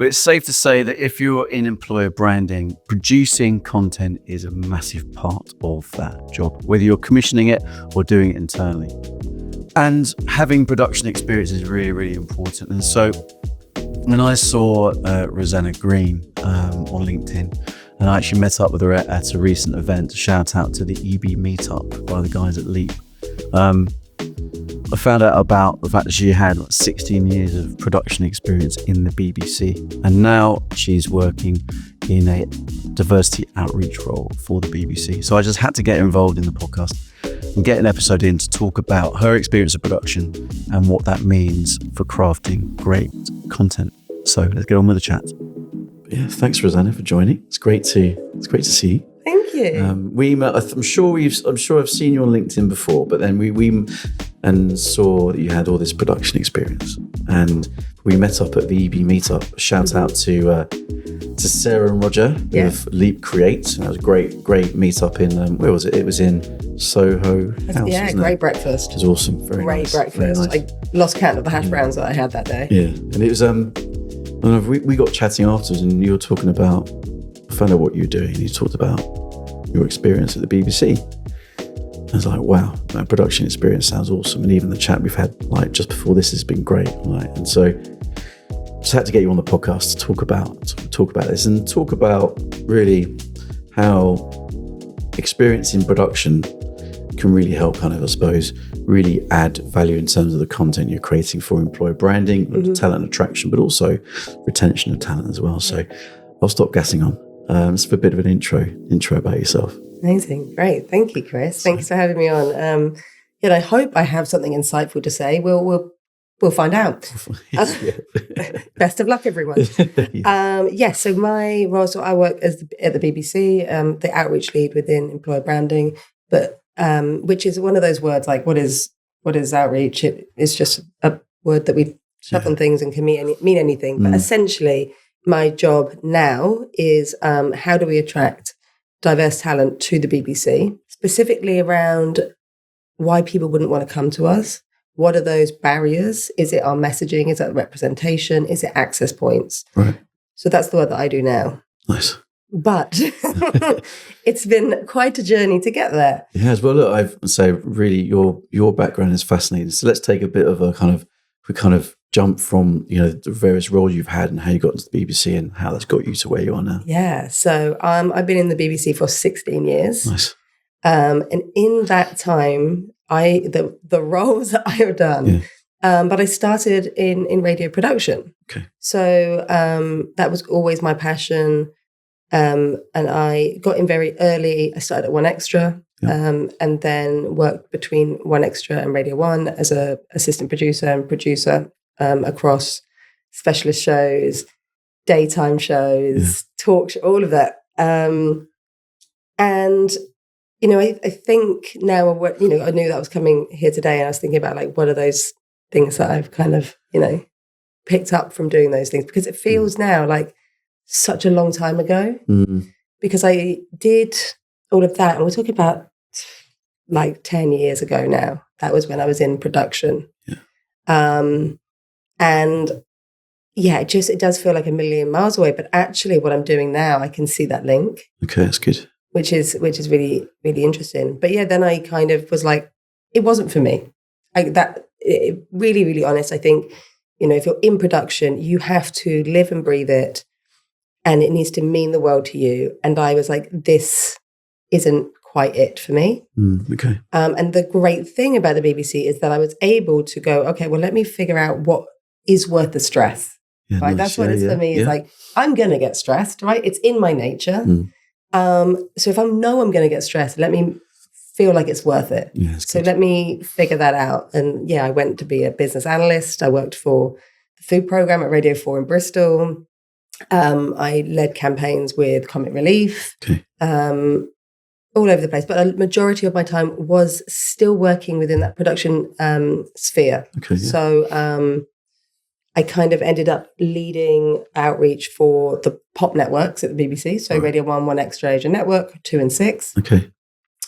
But it's safe to say that if you're in employer branding, producing content is a massive part of that job, whether you're commissioning it or doing it internally. And having production experience is really, really important. And so when I saw Rozana Green on LinkedIn, and I actually met up with her at a recent event, shout out to the EB meetup by the guys at Leap. I found out about the fact that she had 16 years of production experience in the BBC, and now she's working in a diversity outreach role for the BBC. So I just had to get involved in the podcast and get an episode in to talk about her experience of production and what that means for crafting great content. So let's get on with the chat. Yeah, thanks, Rozana, for joining. It's great to see you. Thank you. We met. I'm sure I've seen you on LinkedIn before, but then we and saw that you had all this production experience, and we met up at the EB meetup. Shout out to Sarah and Roger of Leap Create. And that was a great meetup in where was it? It was in Soho House. Yeah, great breakfast. It was awesome. Very great nice. breakfast. Very nice. I lost count of the hash browns that I had that day. Yeah, and it was we got chatting afterwards, and you were talking about, I found out what you were doing. You talked about your experience at the BBC. I was like, wow, that production experience sounds awesome. And even the chat we've had like just before this has been great. Right? And so just had to get you on the podcast to talk about this and talk about really how experience in production can really help kind of, I suppose, really add value in terms of the content you're creating for employer branding, talent attraction, but also retention of talent as well. So I'll stop gassing on. It's a bit of an intro about yourself. Amazing. Great. Thank you, Chris. Thanks for having me on. And I hope I have something insightful to say. We'll find out. Best of luck, everyone. So my role, so I work at the BBC, the outreach lead within employer branding, but which is one of those words like, what is outreach? It's just a word that we shove on things and can mean anything. But essentially, my job now is how do we attract diverse talent to the BBC, specifically around why people wouldn't want to come to us. What are those barriers? Is it our messaging? Is it representation? Is it access points? Right. So that's the work that I do now. Nice. But it's been quite a journey to get there. Yes. Well, look, I'd say really your background is fascinating. So let's take a bit of a kind of jump from, the various roles you've had and how you got into the BBC and how that's got you to where you are now. Yeah. So I've been in the BBC for 16 years. Nice. And in that time, the roles that I have done, but I started in radio production. Okay. So that was always my passion. And I got in very early. I started at 1Extra, and then worked between 1Extra and Radio 1 as an assistant producer and producer across specialist shows, daytime shows, talk show, all of that. And I think now, I knew that I was coming here today, and I was thinking about like, what are those things that I've kind of, picked up from doing those things, because it feels now like such a long time ago, because I did all of that. And we're talking about like 10 years ago now. That was when I was in production. Yeah. And yeah, it does feel like a million miles away, but actually what I'm doing now, I can see that link. Okay, that's good. Which is really, really interesting. But yeah, then I kind of was like, it wasn't for me. Really, really honest. I think, if you're in production, you have to live and breathe it, and it needs to mean the world to you. And I was like, this isn't quite it for me. Okay. And the great thing about the BBC is that I was able to go, okay, well, let me figure out what is worth the stress. Yeah, right? Nice. That's what it's for me. It's like, I'm going to get stressed, right? It's in my nature. So if I know I'm going to get stressed, let me feel like it's worth it. Yeah, so let me figure that out. And yeah, I went to be a business analyst. I worked for the food program at Radio 4 in Bristol. I led campaigns with Comic Relief, all over the place. But a majority of my time was still working within that production sphere. Okay, yeah. So I kind of ended up leading outreach for the pop networks at the BBC. So Radio 1, 1Extra Asia Network, 2 and 6. Okay.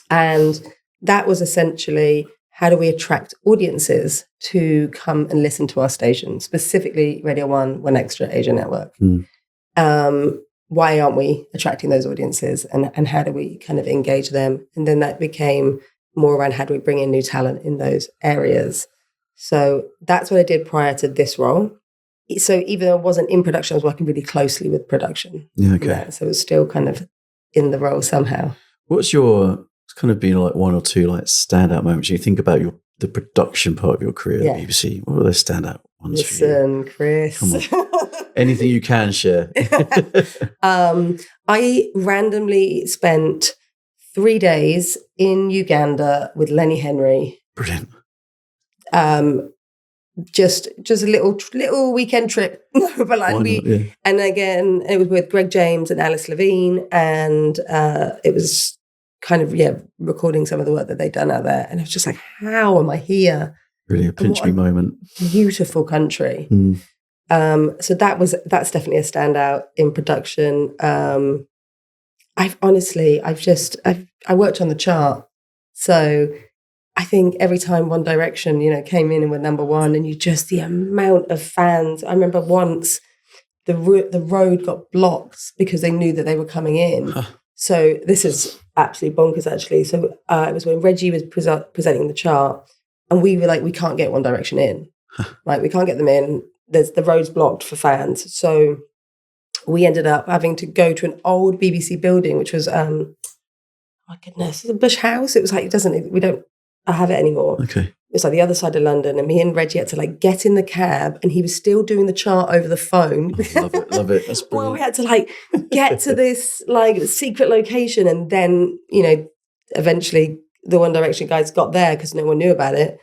And that was essentially how do we attract audiences to come and listen to our station, specifically Radio 1, One Extra, Asia Network? Why aren't we attracting those audiences, and how do we kind of engage them? And then that became more around how do we bring in new talent in those areas. So that's what I did prior to this role. So even though I wasn't in production, I was working really closely with production. Yeah, okay. Yeah, so it was still kind of in the role somehow. What's your, it's kind of been like one or two like standout moments? You think about the production part of your career at BBC. What were those standout ones Listen, for you? Chris. Come on. Anything you can share. I randomly spent 3 days in Uganda with Lenny Henry. Brilliant. Just a little weekend trip. But like and again, it was with Greg James and Alice Levine, and it was kind of recording some of the work that they'd done out there, and it was just like, how am I here? Really a pinch me moment. Beautiful country. So that's definitely a standout in production. I worked on the chart, so I think every time One Direction, came in and were number one, and the amount of fans. I remember once the road got blocked because they knew that they were coming in. Huh. So this is absolutely bonkers, actually. So it was when Reggie was presenting the chart, and we were like, we can't get One Direction in. Huh. Right, we can't get them in. The road's blocked for fans. So we ended up having to go to an old BBC building, which was, my goodness, it's a Bush House. It was like, we don't have it anymore. Okay. It's like the other side of London, and me and Reggie had to like get in the cab, and he was still doing the chart over the phone. Oh, love it. That's brilliant. Well, we had to like get to this like secret location, and then, eventually the One Direction guys got there because no one knew about it.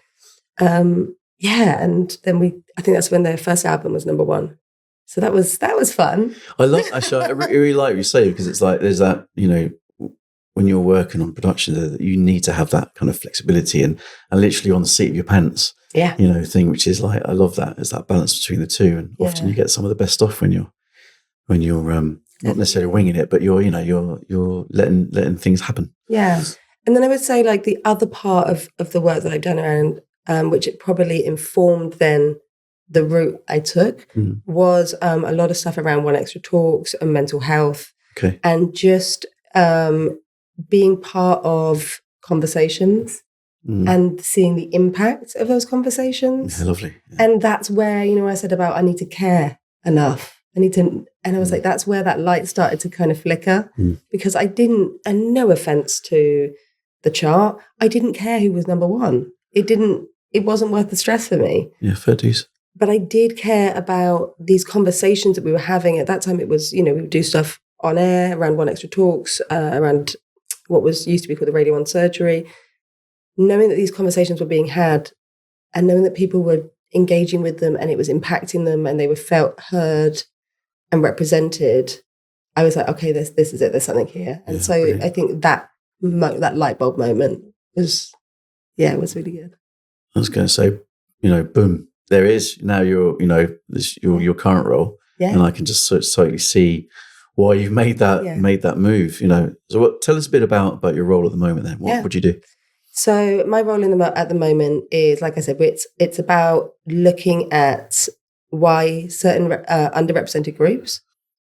And then I think that's when their first album was number one. So that was fun. I really like what you say, because it's like, there's that, when you're working on production, you need to have that kind of flexibility and literally on the seat of your pants, thing, which is like, I love that. There's that balance between the two. And often you get some of the best stuff when you're not necessarily winging it, but you're letting things happen. Yeah. And then I would say like the other part of the work that I've done around, which it probably informed then the route I took, was a lot of stuff around One Extra talks and mental health. Okay. And just being part of conversations and seeing the impact of those conversations. Yeah, lovely. Yeah. And that's where, I said about I need to care enough. And I was like, that's where that light started to kind of flicker, because I didn't, and no offense to the chart, I didn't care who was number one. It wasn't worth the stress for me. Yeah, fair dues. But I did care about these conversations that we were having. At that time, it was, we would do stuff on air around One Extra talks, around what used to be called the Radio 1 surgery. Knowing that these conversations were being had, and knowing that people were engaging with them and it was impacting them, and they were felt heard and represented, I was like, okay, this is it. There's something here. And so brilliant. I think that light bulb moment was really good. I was going to say, boom, there is now your current role, and I can just totally see why you've made that move. So tell us a bit about your role at the moment. Then, what would you do? So my role at the moment is, like I said, it's about looking at why certain underrepresented groups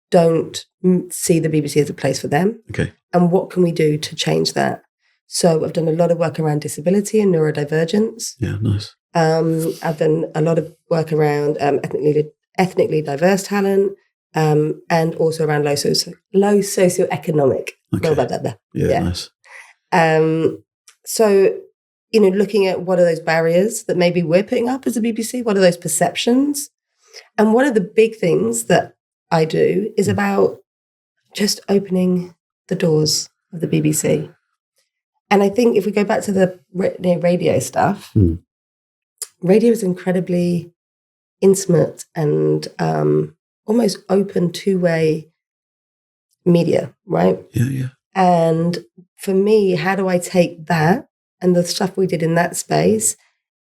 don't see the BBC as a place for them. Okay. And what can we do to change that? So I've done a lot of work around disability and neurodivergence. Yeah, nice. I've done a lot of work around ethnically diverse talent, and also around low socioeconomic. Okay. Yeah, nice. So, looking at what are those barriers that maybe we're putting up as a BBC? What are those perceptions? And one of the big things that I do is about just opening the doors of the BBC. And I think if we go back to the radio stuff, radio is incredibly intimate and almost open two-way media, right? Yeah. And for me, how do I take that and the stuff we did in that space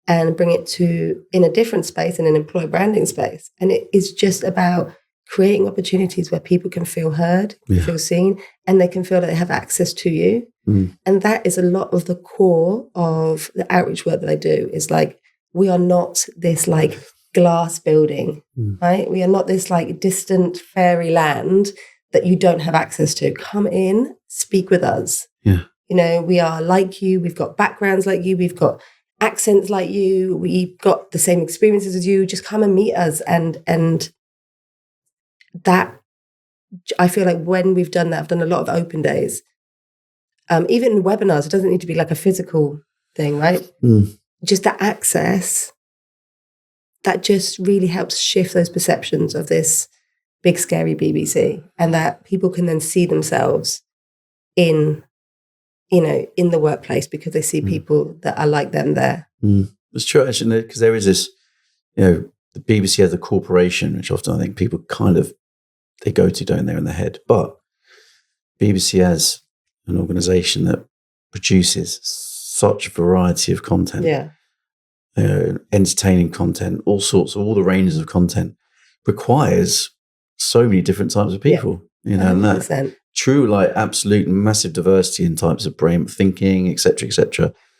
and bring it to in a different space, in an employer branding space? And it is just about creating opportunities where people can feel heard, feel seen, and they can feel that they have access to you. And that is a lot of the core of the outreach work that I do, is like, we are not this like glass building, right? We are not this like distant fairy land that you don't have access to. Come in, speak with us. Yeah. You know, we are like you. We've got backgrounds like you. We've got accents like you. We've got the same experiences as you. Just come and meet us. And that, I feel like when we've done that, I've done a lot of open days. Even in webinars, it doesn't need to be like a physical thing, right? Just the access, that just really helps shift those perceptions of this big, scary BBC, and that people can then see themselves in, you know, in the workplace because they see people that are like them there. It's true, actually, because there is this, you know, the BBC as a corporation, which often I think people kind of, they go to, don't they, in their head. But BBC as an organisation that produces such a variety of content, entertaining content, all the ranges of content, requires so many different types of people, you know, 100%. And that true, like, absolute massive diversity in types of brain thinking, etc.,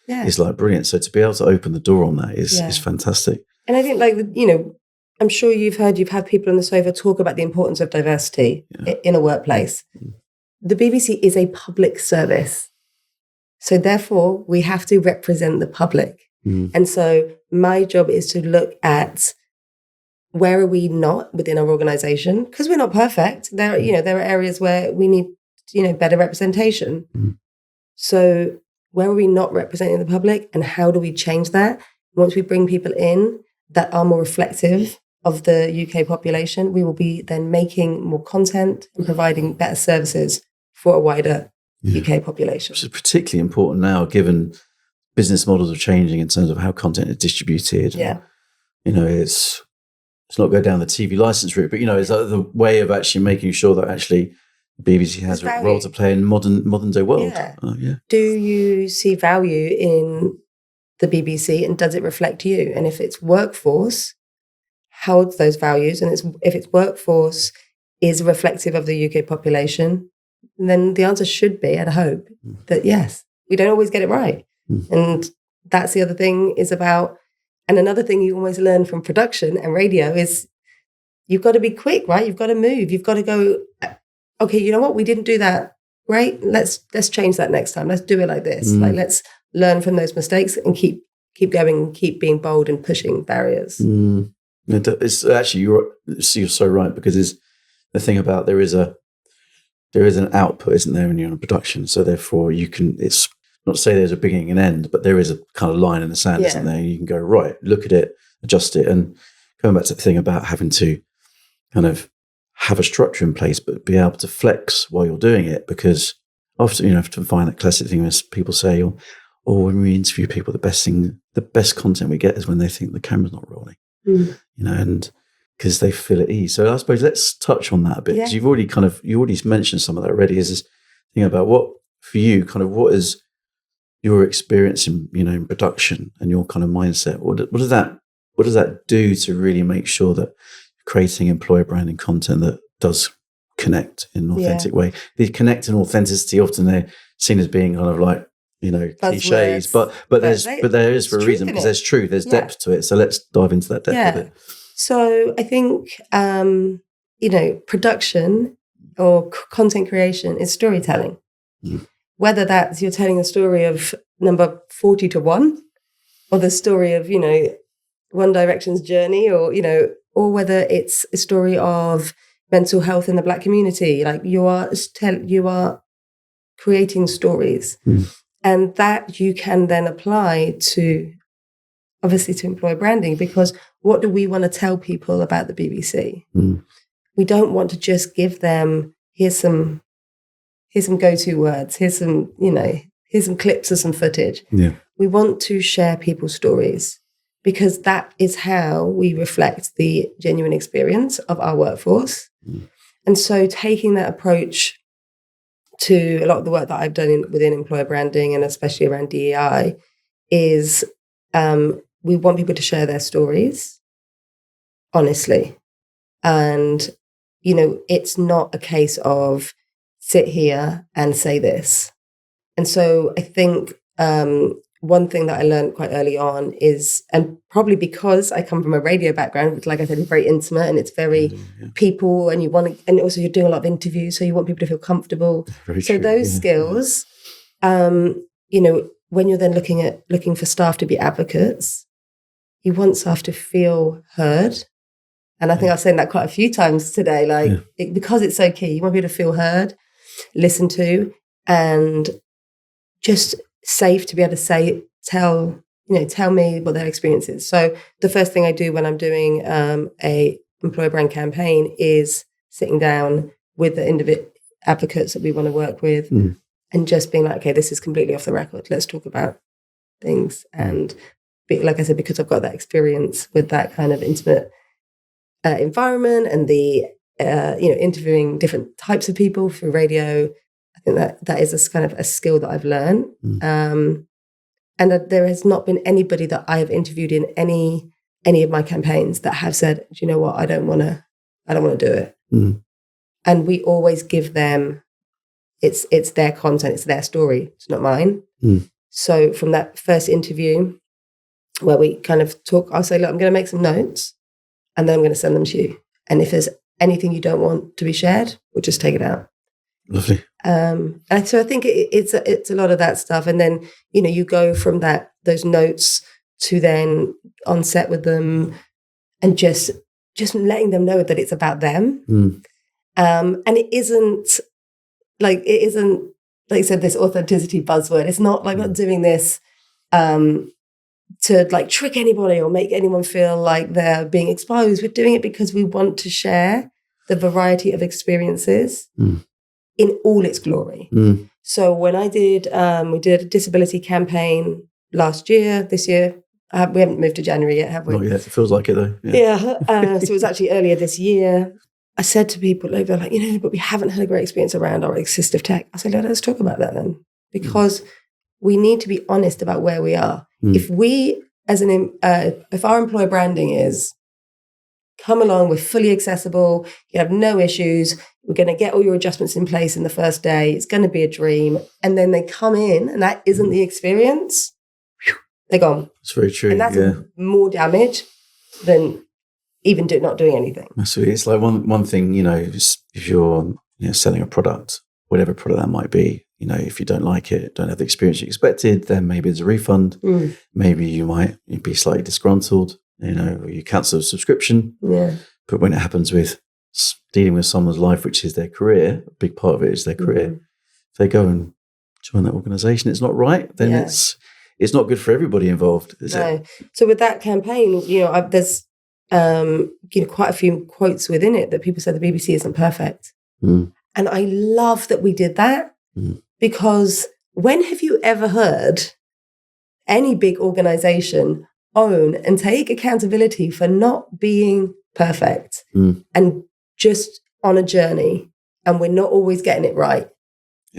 is like brilliant. So to be able to open the door on that is fantastic. And I think, like, you know, I'm sure you've had people on the sofa talk about the importance of diversity in a workplace. The BBC is a public service. So therefore, we have to represent the public. And so my job is to look at where are we not within our organization, because we're not perfect. There are areas where we need, you know, better representation. So where are we not representing the public, and how do we change that? Once we bring people in that are more reflective of the UK population, we will be then making more content and providing better services for a wider UK population. Which is particularly important now, given business models are changing in terms of how content is distributed. Yeah. You know, it's not go down the TV license route, but, you know, it's like the way of actually making sure that actually BBC has a role to play in modern day world. Do you see value in the BBC, and does it reflect you? And if its workforce holds those values, and if its workforce is reflective of the UK population, then the answer should be, I'd hope, that yes. We don't always get it right. And that's the other thing is about, and another thing you always learn from production and radio is you've got to be quick, right? You've got to move. You've got to go, okay, you know what? We didn't do that. Great. Let's change that next time. Let's do it like this. Like, let's learn from those mistakes and keep going and keep being bold and pushing barriers. It's actually, you're so right, because it's the thing about there is an output, isn't there, when you're in a production? So therefore you can, it's not to say there's a beginning and end, but there is a kind of line in the sand, isn't there? You can go, right, look at it, adjust it. And going back to the thing about having to kind of have a structure in place, but be able to flex while you're doing it, because often, you know, to find that classic thing as people say, or when we interview people, the best content we get is when they think the camera's not rolling, you know, and because they feel at ease. So I suppose let's touch on that a bit, because you already mentioned some of that already, is this thing about what, for you, kind of what is your experience in, you know, in production and your kind of mindset? What does that do to really make sure that you're creating employer branding content that does connect in an authentic way? The connect and authenticity, often they're seen as being kind of like, you know, cliches, but there is for a reason, because there's truth, there's depth to it. So let's dive into that depth of it. So I think, you know, production or content creation is storytelling. Whether that's you're telling a story of number 40 to 1, or the story of, you know, One Direction's journey, or, you know, or whether it's a story of mental health in the Black community, like you are creating stories, and that you can then apply to, obviously, to employer branding, because what do we want to tell people about the BBC? We don't want to just give them, here's some go-to words, here's some clips of some footage. We want to share people's stories, because that is how we reflect the genuine experience of our workforce. And so taking that approach to a lot of the work that I've done within employer branding, and especially around DEI, is we want people to share their stories honestly. And it's not a case of sit here and say this. And so I think one thing that I learned quite early on is, and probably because I come from a radio background, which, like I said, is very intimate and it's very people, and and also you're doing a lot of interviews, so you want people to feel comfortable. Very so true, those skills, when you're then looking for staff to be advocates, you want staff to feel heard. And I think I've said that quite a few times today, because it's so key. You want people to feel heard, listened to, and just safe to be able to tell me what their experience is. So the first thing I do when I'm doing a employer brand campaign is sitting down with the individual advocates that we want to work with and just being like, okay, this is completely off the record. Let's talk about things. And like I said, because I've got that experience with that kind of intimate environment and the interviewing different types of people through radio, I think that is a kind of a skill that I've learned. And that there has not been anybody that I have interviewed in any of my campaigns that have said, do you know what, I don't want to do it. And we always give them, it's their content, it's their story, it's not mine. So from that first interview where we kind of talk, I'll say, look, I'm going to make some notes and then I'm going to send them to you. And if there's anything you don't want to be shared, we'll just take it out. Lovely. And so I think it's a lot of that stuff. And then, you go from those notes to then on set with them and just letting them know that it's about them. And it isn't like I said, this authenticity buzzword. It's not like, I'm not doing this to like trick anybody or make anyone feel like they're being exposed. We're doing it because we want to share the variety of experiences in all its glory. So when we did a disability campaign this year, we haven't moved to January yet, have we? Not yet. It feels like it though. Yeah. So it was actually earlier this year. I said to people, they're like, but we haven't had a great experience around our assistive tech. I said, let's talk about that then, because we need to be honest about where we are. If we, if our employer branding is come along, we're fully accessible, you have no issues, we're going to get all your adjustments in place in the first day, it's going to be a dream, and then they come in and that isn't the experience, they're gone. That's very true. And that's more damage than even not doing anything. Absolutely. It's like one thing, if you're selling a product, whatever product that might be, if you don't like it, don't have the experience you expected, then maybe there's a refund. Maybe you might be slightly disgruntled, or you cancel a subscription. Yeah. But when it happens with dealing with someone's life, which is their career, a big part of it is their career, if they go and join that organization, it's not right, then it's not good for everybody involved, is it? So with that campaign, there's quite a few quotes within it that people said the BBC isn't perfect. And I love that we did that, because when have you ever heard any big organization own and take accountability for not being perfect and just on a journey, and we're not always getting it right,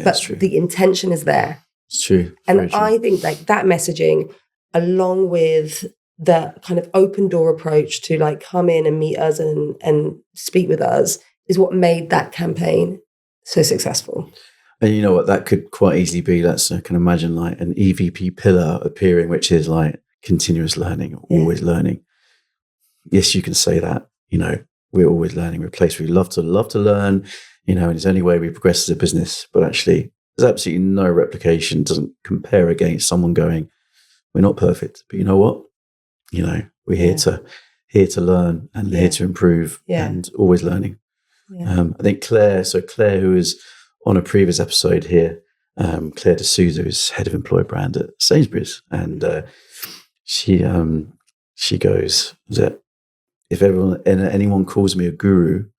but the intention is there. It's true. And I think like that messaging, along with the kind of open door approach to like come in and meet us and speak with us, is what made that campaign so successful. And you know what, that could quite easily be, I can imagine like an EVP pillar appearing, which is like continuous learning, always learning. Yes, you can say that, we're always learning. We're a place we love to learn, and it's the only way we progress as a business. But actually, there's absolutely no replication, doesn't compare against someone going, we're not perfect, but you know what? We're here to learn and here to improve and always learning. I think Claire, who is on a previous episode here, Claire D'Souza is head of employer brand at Sainsbury's, and she goes that if anyone calls me a guru,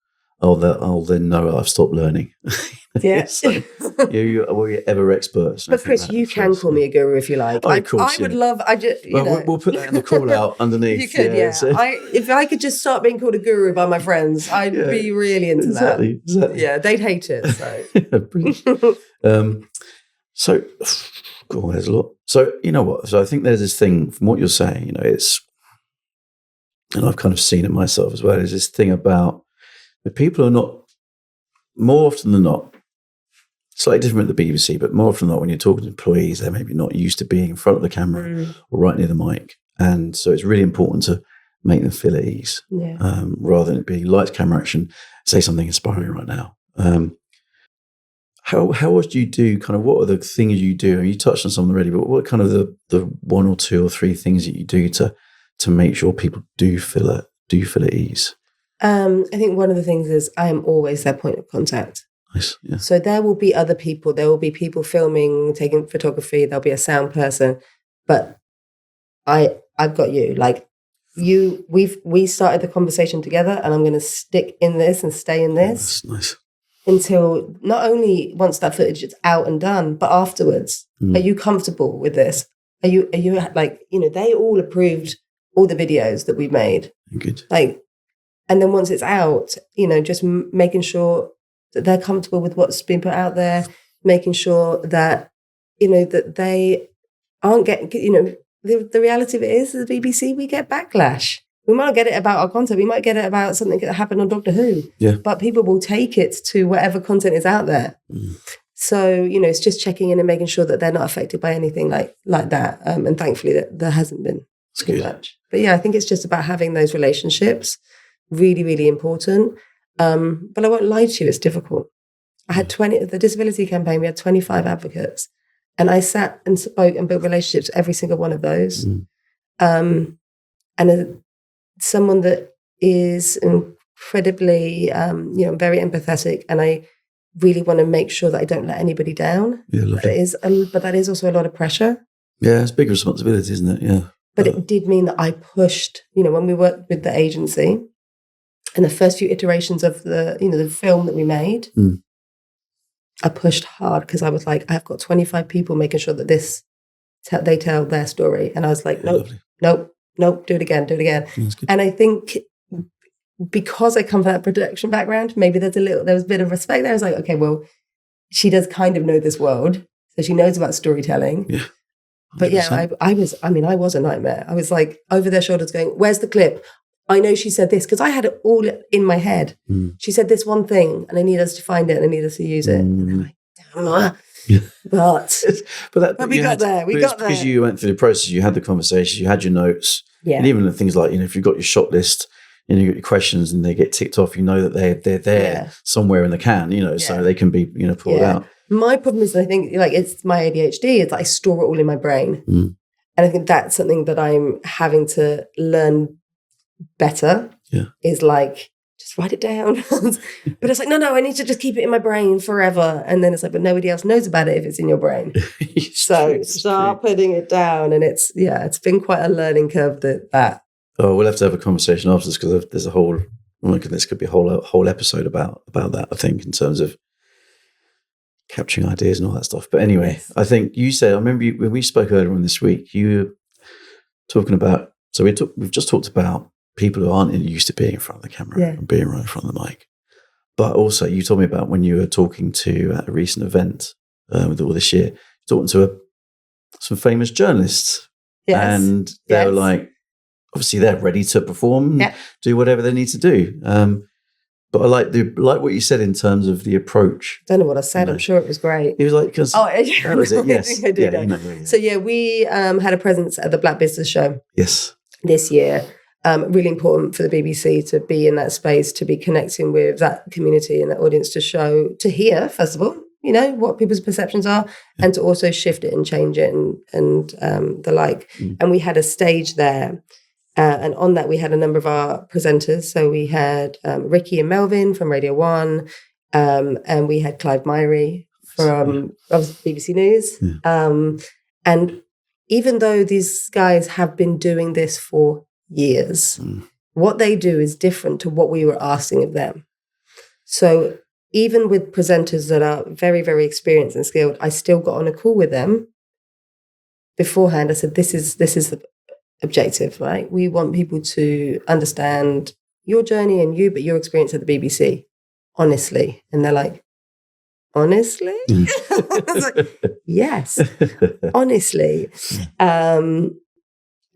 I'll then know I've stopped learning. So, we're ever experts. But Chris, you can call me a guru if you like. Of course, I would love. We'll put that in the call out underneath. You could, So. If I could just start being called a guru by my friends, I'd be really into that. Exactly. Yeah, they'd hate it. So. Brilliant. So, cool. There's a lot. So you know what? So I think there's this thing from what you're saying. It's, and I've kind of seen it myself as well. Is this thing about the people are not, more often than not, slightly different at the BBC, but more often than not, when you're talking to employees, they're maybe not used to being in front of the camera or right near the mic. And so it's really important to make them feel at ease, rather than it being lights, camera, action, say something inspiring right now. How else do you do, kind of, what are the things you do? You touched on some already, but what kind of the one or two or three things that you do to make sure people do feel at ease? I think one of the things is I am always their point of contact. Nice, yeah. So there will be other people. There will be people filming, taking photography. There'll be a sound person, but I've got you. Like we started the conversation together, and I'm going to stick in this and stay in this. Yeah, that's nice. Until not only once that footage is out and done, but afterwards, are you comfortable with this? Are you like, they all approved all the videos that we've made. Good. Like, and then once it's out, just making sure that they're comfortable with what's been put out there, making sure that, that they aren't getting, the reality of it is, the BBC, we get backlash. We might not get it about our content. We might get it about something that happened on Doctor Who. Yeah. But people will take it to whatever content is out there. So, it's just checking in and making sure that they're not affected by anything like that. And thankfully there hasn't been too much. But yeah, I think it's just about having those relationships. Really, really important. But I won't lie to you, it's difficult. I had the disability campaign, we had 25 advocates. And I sat and spoke and built relationships with every single one of those. And someone that is incredibly, very empathetic, and I really want to make sure that I don't let anybody down. Yeah, lovely. But that is also a lot of pressure. Yeah, it's a big responsibility, isn't it? Yeah. But it did mean that I pushed, when we worked with the agency and the first few iterations of the film that we made, I pushed hard because I was like, I've got 25 people making sure that they tell their story. And I was like, nope, do it again. And I think because I come from that production background, maybe there was a bit of respect there. I was like, okay, well, she does kind of know this world, so she knows about storytelling. Yeah. 100%. But yeah, I was a nightmare. I was like over their shoulders going, where's the clip? I know she said this, because I had it all in my head. She said this one thing and I need us to find it and I need us to use it. And I'm like, damn. But we got there. Because you went through the process, you had the conversations, you had your notes. Yeah. And even the things like, if you've got your shot list and you got your questions and they get ticked off, that they're there somewhere in the can, so they can be, pulled out. My problem is, I think, it's my ADHD. It's I store it all in my brain. And I think that's something that I'm having to learn better. Yeah. Is just write it down. But it's no, I need to just keep it in my brain forever. And then it's but nobody else knows about it if it's in your brain. So start putting it down. And it's been quite a learning curve that. Oh, we'll have to have a conversation after this, because there's a whole, this could be a whole episode about that, I think, in terms of capturing ideas and all that stuff. But anyway, yes. I think you said, I remember when we spoke earlier on this week, you were talking about, so we've just talked about people who aren't used to being in front of the camera and being right in front of the mic. But also you told me about when you were talking to at a recent event with all this year, talking to some famous journalists. Yes. And they were like, obviously they're ready to perform, do whatever they need to do. But I like what you said in terms of the approach. Don't know what I said. I'm sure it was great. It was like, because that was it. Yes. I did. So we had a presence at the Black Business Show. Yes. This year. Really important for the BBC to be in that space, to be connecting with that community and that audience, to hear, first of all, what people's perceptions are, and to also shift it and change it and the like. And we had a stage there. And on that, we had a number of our presenters. So we had Ricky and Melvin from Radio 1, and we had Clive Myrie from BBC News. Yeah. And even though these guys have been doing this for years, what they do is different to what we were asking of them. So even with presenters that are very, very experienced and skilled, I still got on a call with them beforehand. I said, this is the objective, right? We want people to understand your journey and but your experience at the BBC, honestly. And they're like, honestly? I was like, yes, honestly.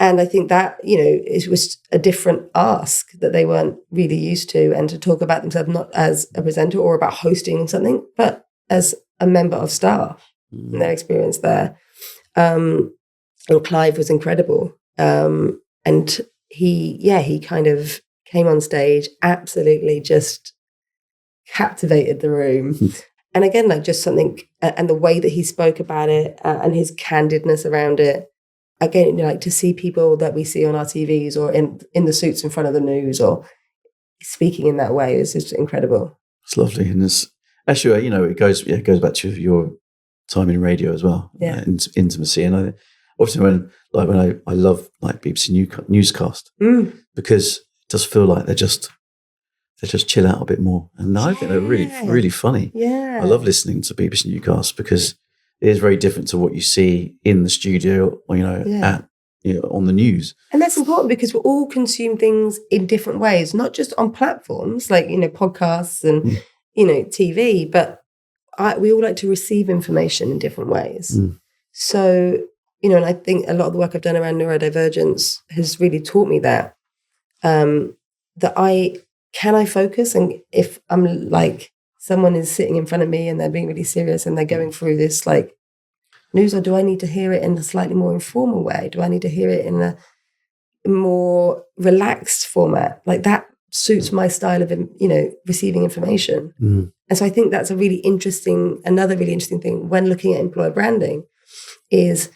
And I think that, it was a different ask that they weren't really used to, and to talk about themselves not as a presenter or about hosting something, but as a member of staff and their experience there. And Clive was incredible. And he kind of came on stage, absolutely just captivated the room. And again, like just something, and the way that he spoke about it and his candidness around it. Again, like to see people that we see on our TVs or in the suits in front of the news or speaking in that way is just incredible. It's lovely. And it's actually, it goes back to your time in radio as well. Yeah. Intimacy. And obviously when I love like BBC newscast because it does feel like they just chill out a bit more. And I think they're really, really funny. Yeah. I love listening to BBC newscasts because it is very different to what you see in the studio or, on the news. And that's important because we all consume things in different ways, not just on platforms like, podcasts and, TV, but we all like to receive information in different ways. So, and I think a lot of the work I've done around neurodivergence has really taught me that, that I focus, and if I'm like, someone is sitting in front of me and they're being really serious and they're going through this like news, or do I need to hear it in a slightly more informal way? Do I need to hear it in a more relaxed format? Like that suits my style of, receiving information. And so I think that's another really interesting thing when looking at employer branding is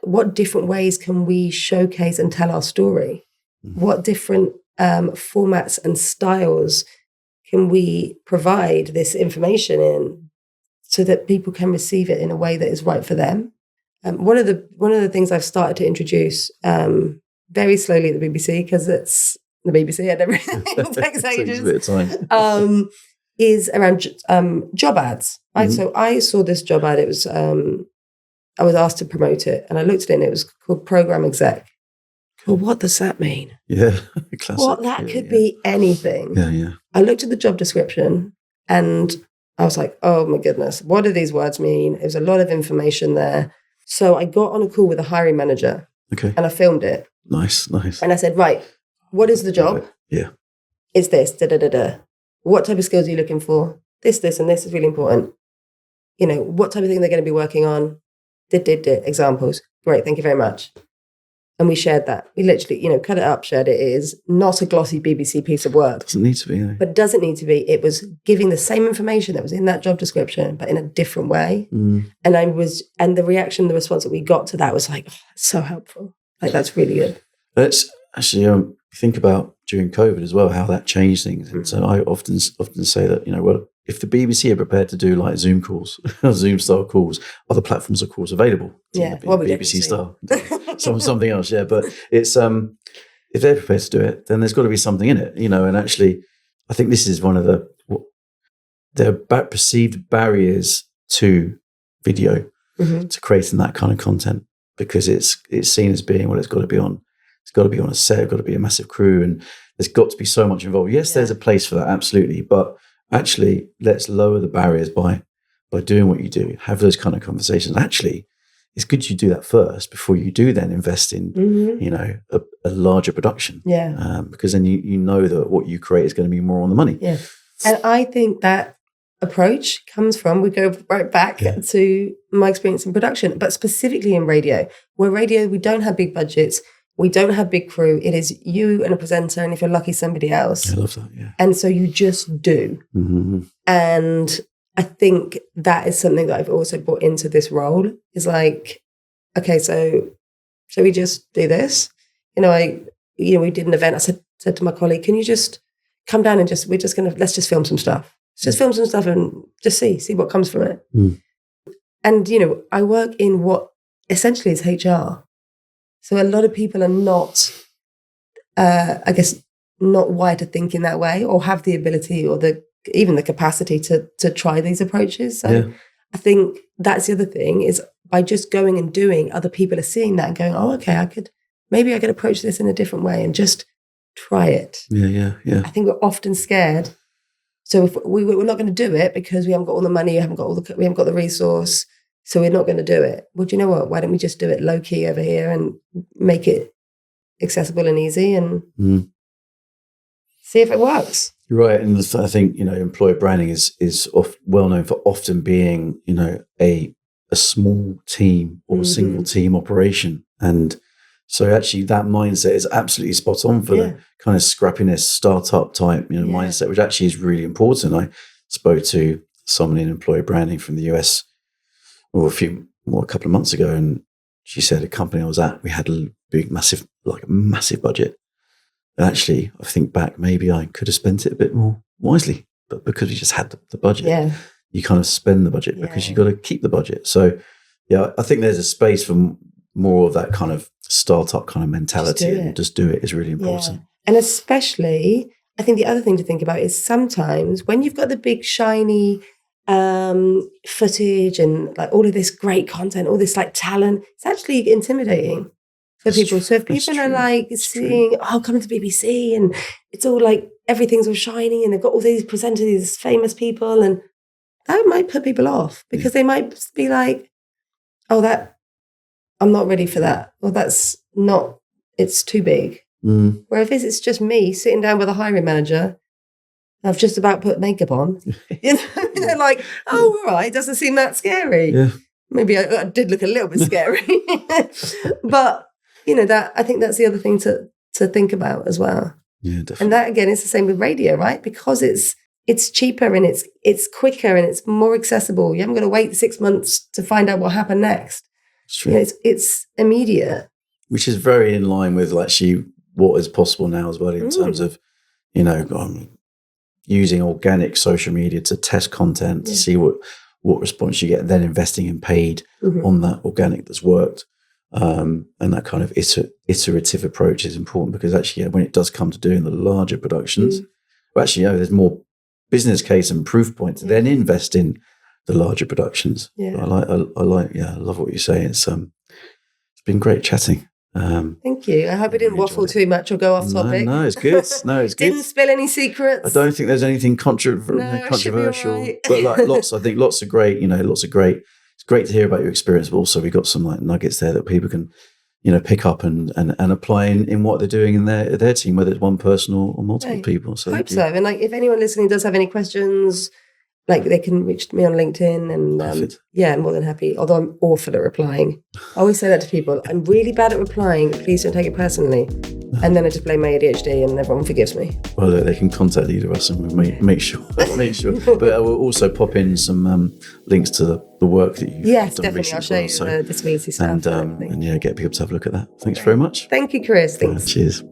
what different ways can we showcase and tell our story? What different formats and styles can we provide this information in so that people can receive it in a way that is right for them? One of the things I've started to introduce very slowly at the BBC, because it's the BBC, it takes ages. A bit of time. Is around job ads. Right? So I saw this job ad. It was I was asked to promote it, and I looked at it, and it was called Program Exec. Well, what does that mean? Yeah, classic. Well, that could be anything. Yeah. I looked at the job description and I was like, oh my goodness, what do these words mean? There's a lot of information there. So I got on a call with a hiring manager. Okay. And I filmed it. Nice. And I said, right, what is the job? Yeah. It's this, da-da-da-da. What type of skills are you looking for? This, and this is really important. What type of thing they're going to be working on? Examples. Great, thank you very much. And we shared that. We literally, cut it up, shared it. It is not a glossy BBC piece of work. Doesn't need to be. But it doesn't need to be. It was giving the same information that was in that job description, but in a different way. And the reaction, the response that we got to that was like, oh, that's so helpful. Like, that's really good. Let's actually think about during COVID as well, how that changed things. And so I often say that, well, if the BBC are prepared to do like Zoom calls, Zoom style calls, other platforms, of course, available. Yeah, BBC style, something else. Yeah, but it's if they're prepared to do it, then there's got to be something in it, And actually, I think this is one of the perceived barriers to video, to creating that kind of content, because it's seen as being it's got to be on a set, got to be a massive crew, and there's got to be so much involved. Yes, there's a place for that, absolutely, but actually, let's lower the barriers by doing what you do. Have those kind of conversations. Actually, it's good you do that first before you do then invest in, a larger production. Yeah. Because then you know that what you create is going to be more on the money. Yeah. And I think that approach comes from, we go right back to my experience in production, but specifically in radio. Where radio, we don't have big budgets. We don't have big crew. It is you and a presenter, and if you're lucky, somebody else. I love that, yeah. And so you just do. And I think that is something that I've also brought into this role, is like, okay, so shall we just do this? We did an event. I said to my colleague, can you just come down and let's just film some stuff. Let's just film some stuff and just see what comes from it. And, I work in what essentially is HR. So a lot of people are not, not wired to think in that way, or have the ability or even the capacity to try these approaches. So I think that's the other thing, is by just going and doing, other people are seeing that and going, oh, okay, maybe I could approach this in a different way and just try it. Yeah. I think we're often scared. So if we're not going to do it because we haven't got all the money, we haven't got the resource, so we're not going to do it. Well, do you know what? Why don't we just do it low key over here and make it accessible and easy, and see if it works. You're right, and I think employer branding is well known for often being a small team or a single team operation, and so actually that mindset is absolutely spot on for the kind of scrappiness startup type mindset, which actually is really important. I spoke to someone in employer branding from the US a couple of months ago, and she said a company I was at, we had a massive budget. And actually, I think back, maybe I could have spent it a bit more wisely, but because we just had the budget, you kind of spend the budget because you got to keep the budget. So, I think there's a space for more of that kind of startup kind of mentality, and just do it is really important. Yeah. And especially, I think the other thing to think about is sometimes when you've got the big shiny footage and like all of this great content, all this like talent, it's actually intimidating for people. So if people are like seeing, coming to BBC and it's all like everything's all shiny and they've got all these presenters, these famous people, and that might put people off because they might be like, I'm not ready for that. Or it's too big. Whereas if it's just me sitting down with a hiring manager, I've just about put makeup on, they're like, all right, doesn't seem that scary. Yeah. Maybe I did look a little bit scary, but that I think that's the other thing to think about as well. Yeah, definitely. And that again is the same with radio, right? Because it's cheaper and it's quicker and it's more accessible. You haven't got to wait 6 months to find out what happened next. It's true. It's immediate, which is very in line with actually what is possible now as well in terms of using organic social media to test content to see what response you get, and then investing in paid on that organic that's worked. And that kind of iterative approach is important because actually, when it does come to doing the larger productions, there's more business case and proof points. Then invest in the larger productions. Yeah. I love what you say. It's been great chatting. Thank you. I hope I didn't waffle too much or go off topic. No, it's good. No, it's good. Didn't spill any secrets. I don't think there's anything controversial, right. but lots are great. Lots are great. It's great to hear about your experience, but also we got some nuggets there that people can, pick up and apply in what they're doing in their team, whether it's one person or multiple people. So I hope so. And if anyone listening does have any questions, they can reach me on LinkedIn, and I'm more than happy. Although I'm awful at replying. I always say that to people. I'm really bad at replying. Please don't take it personally. And then I just blame my ADHD, and everyone forgives me. Well, they can contact either of us, and we'll make sure. But I will also pop in some links to the work that you've done recently. I'll show you the Sweetie stuff and get people to have a look at that. Thanks very much. Thank you, Chris. Thanks. Cheers.